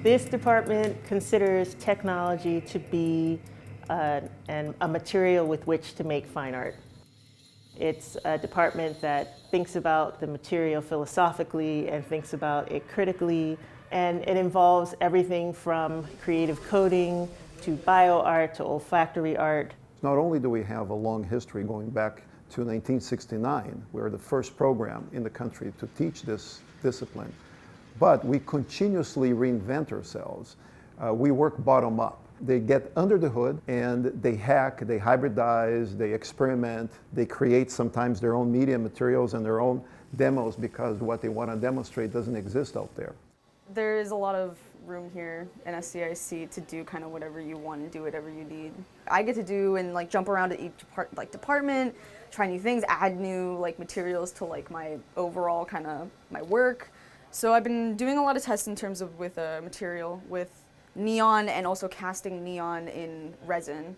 This department considers technology to be a material with which to make fine art. It's a department that thinks about the material philosophically and thinks about it critically, and it involves everything from creative coding to bioart to olfactory art. Not only do we have a long history going back to 1969, we were the first program in the country to teach this discipline, but we continuously reinvent ourselves. We work bottom up. They get under the hood and they hack, they hybridize, they experiment, they create sometimes their own media materials and their own demos because what they want to demonstrate doesn't exist out there. There is a lot of room here in SCIC to do kind of whatever you want and do whatever you need. I get to do and like jump around to each department, try new things, add new materials to my overall kind of my work. So I've been doing a lot of tests in terms of with material, with neon and also casting neon in resin.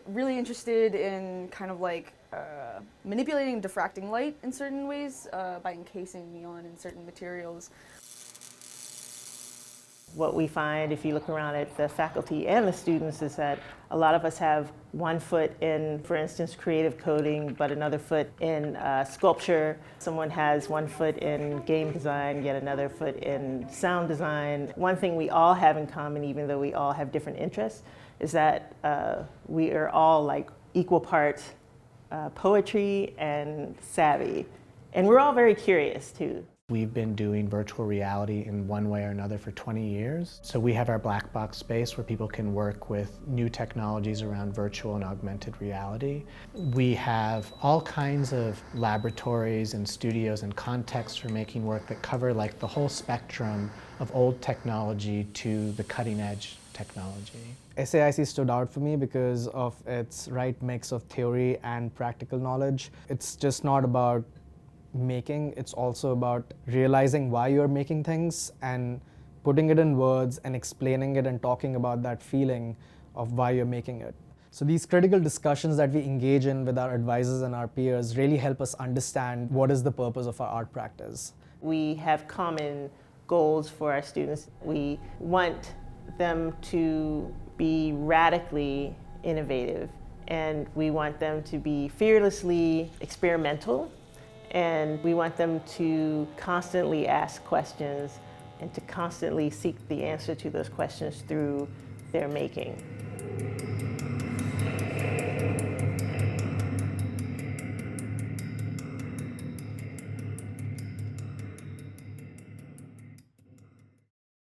Really interested in kind of manipulating and diffracting light in certain ways by encasing neon in certain materials. What we find if you look around at the faculty and the students is that a lot of us have one foot in, for instance, creative coding, but another foot in sculpture. Someone has one foot in game design, yet another foot in sound design. One thing we all have in common, even though we all have different interests, is that we are all equal parts poetry and savvy. And we're all very curious too. We've been doing virtual reality in one way or another for 20 years. So we have our black box space where people can work with new technologies around virtual and augmented reality. We have all kinds of laboratories and studios and contexts for making work that cover the whole spectrum of old technology to the cutting edge technology. SAIC stood out for me because of its right mix of theory and practical knowledge. It's just not about making, it's also about realizing why you're making things and putting it in words and explaining it and talking about that feeling of why you're making it. So these critical discussions that we engage in with our advisors and our peers really help us understand what is the purpose of our art practice. We have common goals for our students. We want them to be radically innovative, and we want them to be fearlessly experimental. And we want them to constantly ask questions and to constantly seek the answer to those questions through their making.